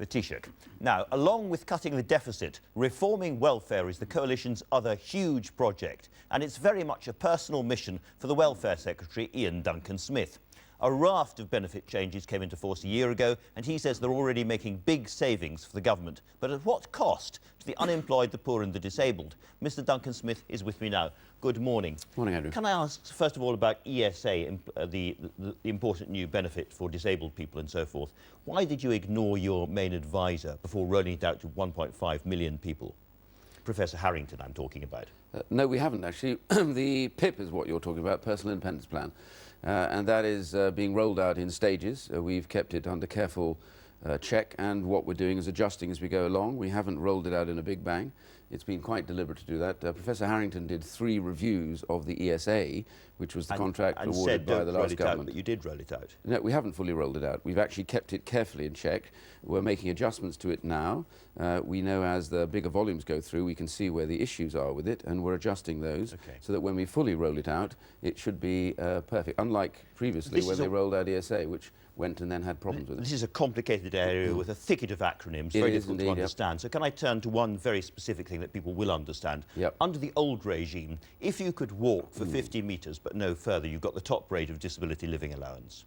the Taoiseach. Now, along with cutting the deficit, reforming welfare is the Coalition's other huge project, and it's very much a personal mission for the Welfare Secretary, Iain Duncan Smith. A raft of benefit changes came into force a year ago, and he says they're already making big savings for the government. But at what cost to the unemployed, the poor and the disabled? Mr Duncan Smith is with me now. Good morning. Morning, Andrew. Can I ask, first of all, about ESA, the important new benefit for disabled people and so forth? Why did you ignore your main advisor before rolling it out to 1.5 million people? Professor Harrington, I'm talking about. No, we haven't, actually. The PIP is what you're talking about, Personal Independence Plan. And that is being rolled out in stages. We've kept it under careful check, and what we're doing is adjusting as we go along. We haven't rolled it out in a big bang. It's been quite deliberate to do that. Professor Harrington did 3 reviews of the ESA, which was the contract awarded by the last government. But you did roll it out. No, we haven't fully rolled it out. We've actually kept it carefully in check. We're making adjustments to it now. We know as the bigger volumes go through, we can see where the issues are with it, and we're adjusting those so that when we fully roll it out, it should be perfect. Unlike previously when they rolled out ESA, which went and then had problems with it. This is a complicated area with a thicket of acronyms, very difficult to understand. So can I turn to one very specific thing that people will understand? Under the old regime, if you could walk for 50 metres but no further, you got the top rate of disability living allowance.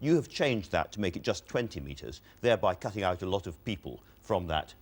You have changed that to make it just 20 metres, thereby cutting out a lot of people from that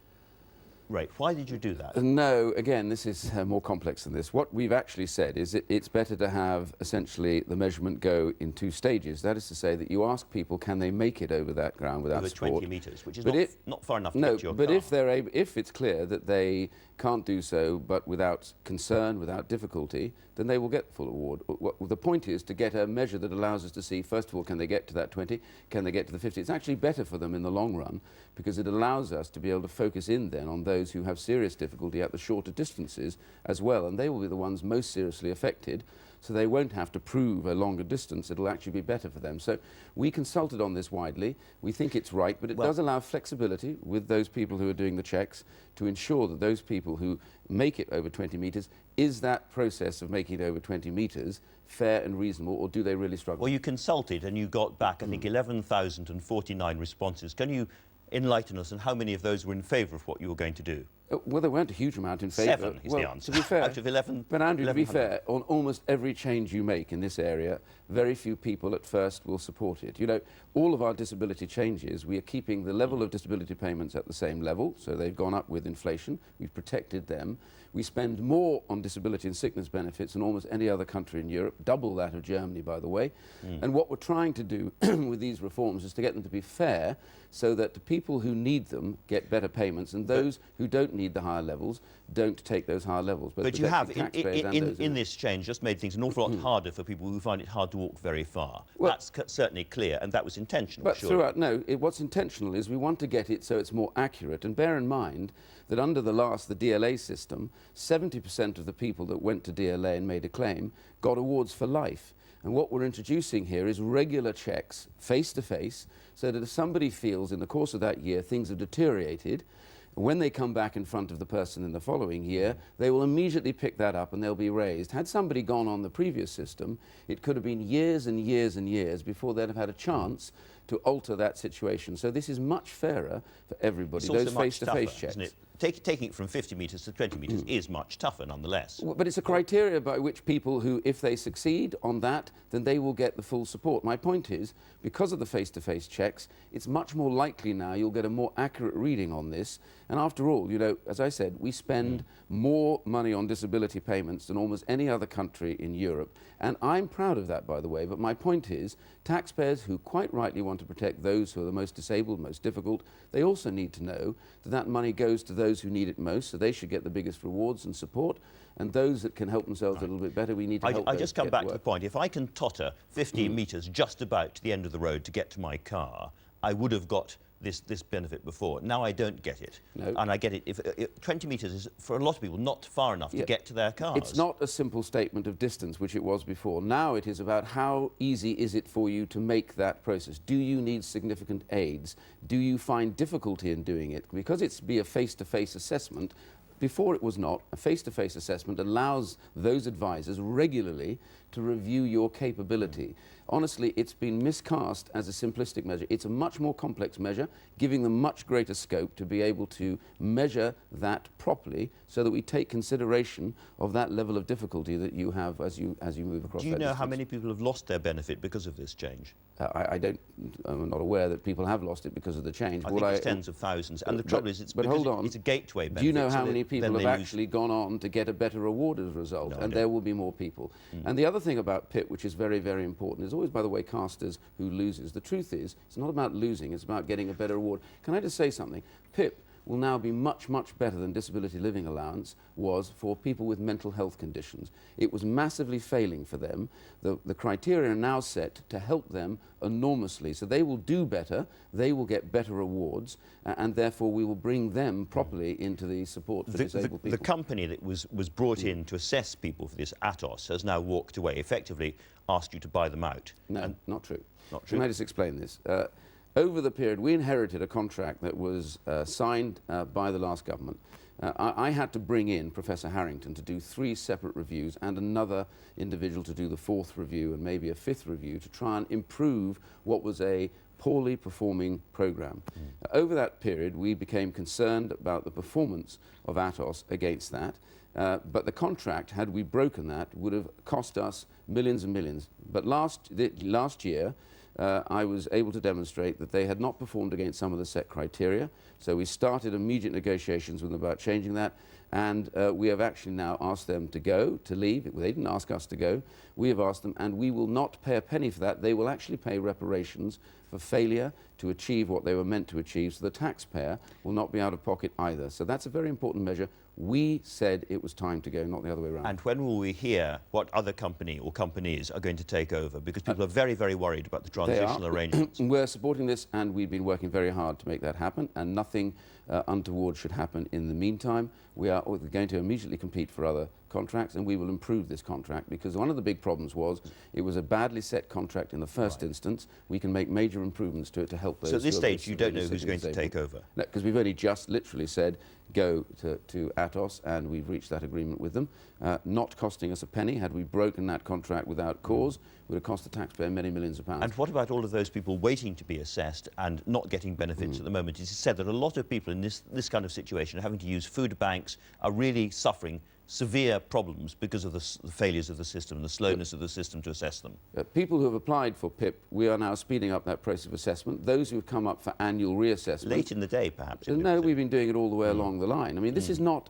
rate. Why did you do that? No, again, this is more complex than this. What we've actually said is it's better to have essentially the measurement go in 2 stages. That is to say that you ask people, can they make it over that ground without support? Over 20 metres, which is not far enough to get to your car. But if it's clear that they can't do so, but without concern, without difficulty, then they will get the full award. The point is to get a measure that allows us to see, first of all, can they get to that 20? Can they get to the 50? It's actually better for them in the long run, because it allows us to be able to focus in then on those who have serious difficulty at the shorter distances as well, and they will be the ones most seriously affected, so they won't have to prove a longer distance. It'll actually be better for them. So we consulted on this widely. We think it's right, but it does allow flexibility with those people who are doing the checks to ensure that those people who make it over 20 metres, is that process of making it over 20 metres fair and reasonable, or do they really struggle? Well, you consulted and you got back, I think, 11,049 responses. Can you enlighten us on how many of those were in favour of what you were going to do? Well, there weren't a huge amount in favour. 7 is the answer. To be fair, out of 11. But Andrew, to be fair, on almost every change you make in this area, very few people at first will support it. You know, all of our disability changes, we are keeping the level of disability payments at the same level, so they've gone up with inflation. We've protected them. We spend more on disability and sickness benefits than almost any other country in Europe, double that of Germany, by the way. And what we're trying to do with these reforms is to get them to be fair, so that the people who need them get better payments, and those who don't need the higher levels don't take those higher levels. But you have, in this change, just made things an awful lot harder for people who find it hard to walk very far. Well, that's certainly clear, and that was intentional. But throughout, no, what's intentional is we want to get it so it's more accurate. And bear in mind that under the DLA system, 70% of the people that went to DLA and made a claim got awards for life. And what we're introducing here is regular checks, face-to-face, so that if somebody feels in the course of that year things have deteriorated, when they come back in front of the person in the following year, they will immediately pick that up and they'll be raised. Had somebody gone on the previous system, it could have been years and years and years before they'd have had a chance to alter that situation. So this is much fairer for everybody, those face-to-face checks. Isn't it? Taking it from 50 metres to 20 metres is much tougher nonetheless. Well, but it's a criteria by which people who, if they succeed on that, then they will get the full support. My point is, because of the face-to-face checks, it's much more likely now you'll get a more accurate reading on this. And after all, you know, as I said, we spend more money on disability payments than almost any other country in Europe. And I'm proud of that, by the way. But my point is, taxpayers who quite rightly want to protect those who are the most disabled, most difficult, they also need to know that that money goes to those who need it most, so they should get the biggest rewards and support. And those that can help themselves a little bit better, we need to help them. I just come back to the point. If I can totter 15 metres just about to the end of the road to get to my car, I would have got this benefit before. Now I don't get it. No. And I get it. If 20 metres is, for a lot of people, not far enough to get to their cars. It's not a simple statement of distance, which it was before. Now it is about how easy is it for you to make that process. Do you need significant aids? Do you find difficulty in doing it? Because it's be a face-to-face assessment, before it was not. A face-to-face assessment allows those advisors regularly to review your capability. honestly, it's been miscast as a simplistic measure. It's a much more complex measure, giving them much greater scope to be able to measure that properly so that we take consideration of that level of difficulty that you have as you move across that Do you know distance. how many people have lost their benefit because of this change? I'm not aware that people have lost it because of the change. I think it's tens of thousands. And the trouble is, it's a gateway benefit. Do you know how so many people have actually gone on to get a better reward as a result? No, and there will be more people. And the other thing about PIP, which is very, very important, is always, by the way, cast as who loses. The truth is, it's not about losing, it's about getting a better reward. Can I just say something? PIP will now be much, much better than disability living allowance was for people with mental health conditions. It was massively failing for them. The criteria are now set to help them enormously. So they will do better, they will get better rewards, and therefore we will bring them properly into the support for disabled people. The company that was brought in to assess people for this, Atos, has now walked away, effectively asked you to buy them out. No, not true. Not true. Can I just explain this? Over the period, we inherited a contract that was signed by the last government. I had to bring in Professor Harrington to do 3 separate reviews and another individual to do the 4th review and maybe a 5th review to try and improve what was a poorly performing programme. Over that period, we became concerned about the performance of Atos against that. But the contract, had we broken that, would have cost us millions and millions. But last year, I was able to demonstrate that they had not performed against some of the set criteria. So we started immediate negotiations with them about changing that. And we have actually now asked them to leave. They didn't ask us to go. We have asked them, and we will not pay a penny for that. They will actually pay reparations for failure to achieve what they were meant to achieve. So the taxpayer will not be out of pocket either. So that's a very important measure. We said it was time to go, not the other way around. And when will we hear what other company or companies are going to take over? Because people are very, very worried about the transitional arrangements. We're supporting this, and we've been working very hard to make that happen, and nothing untoward should happen in the meantime. We are going to immediately compete for other contracts, and we will improve this contract, because one of the big problems was it was a badly set contract in the first instance. We can make major improvements to it to help those. So at this stage, you don't know who's going to take over? No, because we've only just literally said go to Atos, and we've reached that agreement with them, not costing us a penny. Had we broken that contract without cause, it would have cost the taxpayer many millions of pounds. And what about all of those people waiting to be assessed and not getting benefits at the moment? It's said that a lot of people in this kind of situation are having to use food banks, are really suffering severe problems because of the failures of the system and the slowness of the system to assess them. People who have applied for PIP, we are now speeding up that process of assessment. Those who have come up for annual reassessment... Late in the day, perhaps? No, we've been doing it all the way along the line. I mean, this is not...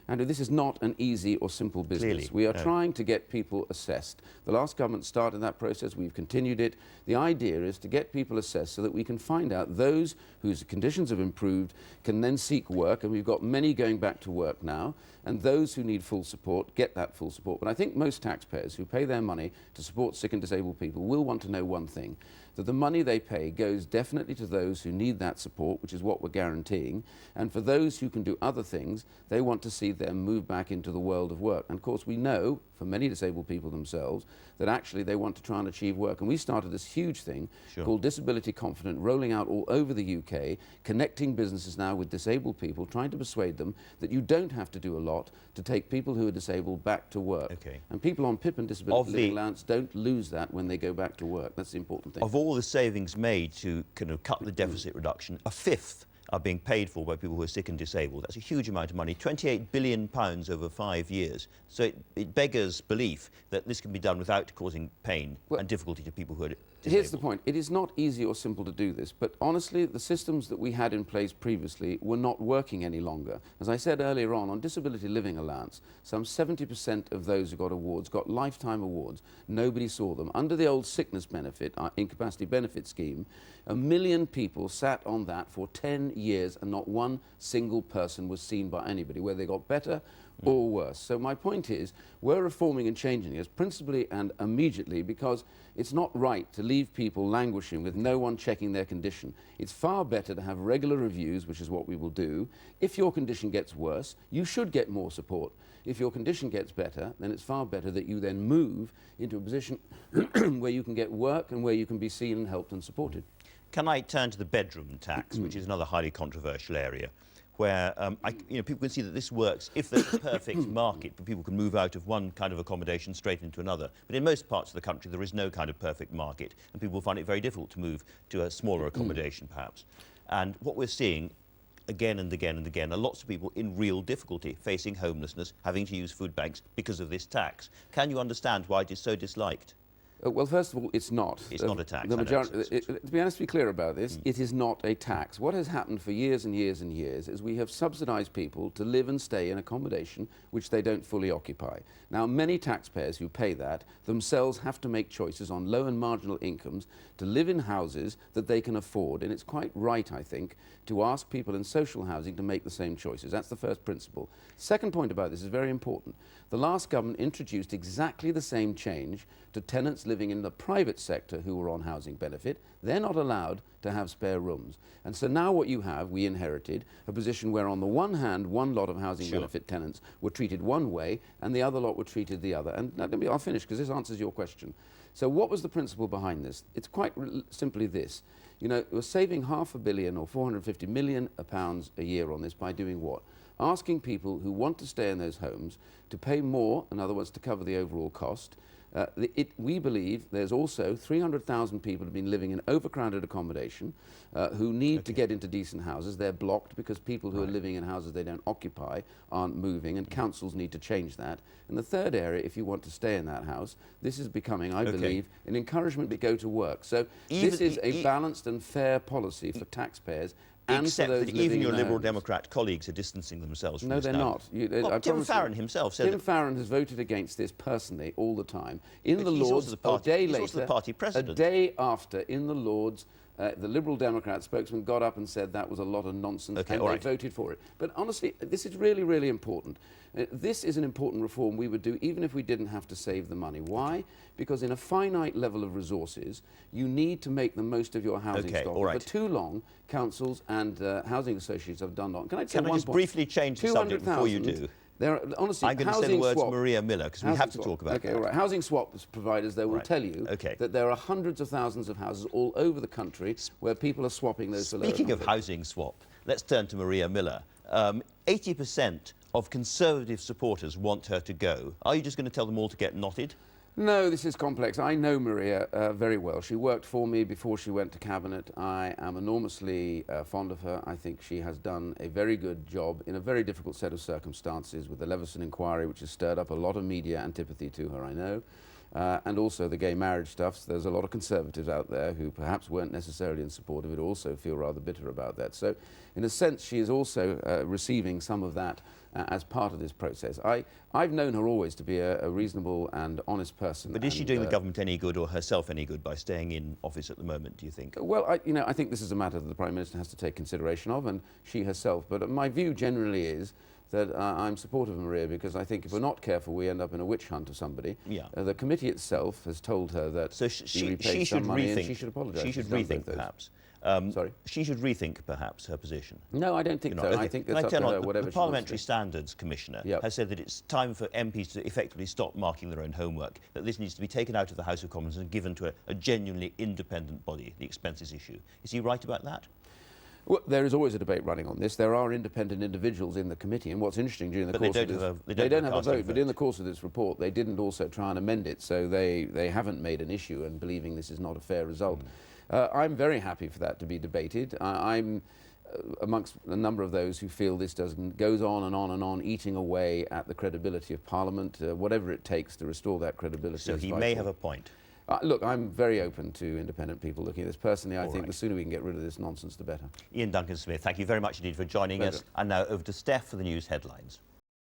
Andrew, this is not an easy or simple business. Clearly, we are trying to get people assessed. The last government started that process. We've continued it. The idea is to get people assessed so that we can find out those whose conditions have improved can then seek work, and we've got many going back to work now, and those who need full support get that full support. But I think most taxpayers who pay their money to support sick and disabled people will want to know one thing, that the money they pay goes definitely to those who need that support, which is what we're guaranteeing, and for those who can do other things, they want to see them move back into the world of work. And of course we know, for many disabled people themselves, that actually they want to try and achieve work. And we started this huge thing called Disability Confident, rolling out all over the UK, connecting businesses now with disabled people, trying to persuade them that you don't have to do a lot to take people who are disabled back to work. And people on PIP and disability living allowance don't lose that when they go back to work. That's the important thing. Of all the savings made to kind of cut the deficit reduction, a fifth are being paid for by people who are sick and disabled. That's a huge amount of money, £28 billion over 5 years. So it beggars belief that this can be done without causing pain and difficulty to people who are disabled. Here's the point. It is not easy or simple to do this, but honestly, the systems that we had in place previously were not working any longer. As I said earlier on disability living allowance, some 70% of those who got awards got lifetime awards. Nobody saw them. Under the old sickness benefit, our incapacity benefit scheme, 1 million people sat on that for 10 years and not one single person was seen by anybody, whether they got better or worse. So my point is, we're reforming and changing this principally and immediately, because it's not right to leave people languishing with no one checking their condition. It's far better to have regular reviews, which is what we will do. If your condition gets worse, you should get more support. If your condition gets better, then it's far better that you then move into a position where you can get work and where you can be seen and helped and supported. Can I turn to the bedroom tax, which is another highly controversial area, where people can see that this works if there's a perfect market, but people can move out of one kind of accommodation straight into another. But in most parts of the country, there is no kind of perfect market, and people find it very difficult to move to a smaller accommodation, perhaps. And what we're seeing again and again and again are lots of people in real difficulty, facing homelessness, having to use food banks because of this tax. Can you understand why it is so disliked? Well, first of all, it's not. It's not a tax. To be honest, to be clear about this, it is not a tax. What has happened for years and years and years is we have subsidised people to live and stay in accommodation which they don't fully occupy. Now, many taxpayers who pay that themselves have to make choices on low and marginal incomes to live in houses that they can afford. And it's quite right, I think, to ask people in social housing to make the same choices. That's the first principle. Second point about this is very important. The last government introduced exactly the same change to tenants living in the private sector who were on housing benefit. They're not allowed to have spare rooms. And so now what you have, we inherited a position where on the one hand, one lot of housing benefit tenants were treated one way and the other lot were treated the other. And I'll finish because this answers your question. So what was the principle behind this? It's quite simply this. You know, we're saving £500 million or 450 million pounds a year on this by doing what? Asking people who want to stay in those homes to pay more, in other words, to cover the overall cost. We believe there's also 300,000 people who've been living in overcrowded accommodation who need to get into decent houses. They're blocked because people who are living in houses they don't occupy aren't moving, and councils need to change that. And the third area, if you want to stay in that house, this is becoming, I believe, an encouragement to go to work. So this is a balanced and fair policy for taxpayers. Except that even your Liberal Democrat colleagues are distancing themselves from this now. No, they're not. Tim Farron himself said Tim Farron has voted against this personally all the time. In the Lords, Lords, a day later, the party president. A day after, in the Lords, the Liberal Democrat spokesman got up and said that was a lot of nonsense, and they voted for it. But honestly, this is really, really important. This is an important reform we would do even if we didn't have to save the money. Why? Because in a finite level of resources, you need to make the most of your housing stock. For too long, councils and housing associations have done that. Can I just briefly change the subject before you do? Honestly, I'm going to say the words Maria Miller, because we have to talk about that. All right. Housing swap providers, they will tell you that there are hundreds of thousands of houses all over the country where people are swapping those for lower. Speaking of housing swap, let's turn to Maria Miller. 80% of Conservative supporters want her to go. Are you just going to tell them all to get knotted? No, this is complex. I know Maria very well. She worked for me before she went to Cabinet. I am enormously fond of her. I think she has done a very good job in a very difficult set of circumstances with the Leveson inquiry, which has stirred up a lot of media antipathy to her, I know. And also the gay marriage stuff. So there's a lot of Conservatives out there who perhaps weren't necessarily in support of it, also feel rather bitter about that. So in a sense, she is also receiving some of that as part of this process. I've known her always to be a reasonable and honest person. But is she doing the government any good or herself any good by staying in office at the moment, do you think? Well, I think this is a matter that the Prime Minister has to take consideration of, and she herself. But my view generally is that I'm supportive of Maria, because I think if we're not careful, we end up in a witch hunt of somebody. The committee itself has told her that she repaid some money and she should apologise. She should rethink, perhaps. Sorry? She should rethink, perhaps, her position. No, I don't think so. I think that's up to her, whatever the Parliamentary Standards Commissioner has said that it's time for MPs to effectively stop marking their own homework, that this needs to be taken out of the House of Commons and given to a genuinely independent body, the expenses issue. Is he right about that? Well, there is always a debate running on this. There are independent individuals in the committee, and what's interesting during the course of this... They don't have a vote, but in the course of this report, they didn't also try and amend it, so they haven't made an issue and believing this is not a fair result. I'm very happy for that to be debated. I'm amongst a number of those who feel this goes on and on and on, eating away at the credibility of Parliament, whatever it takes to restore that credibility. So he may have a point. Look, I'm very open to independent people looking at this. Personally, I think the sooner we can get rid of this nonsense, the better. Iain Duncan Smith, thank you very much indeed for joining us. And now over to Steph for the news headlines.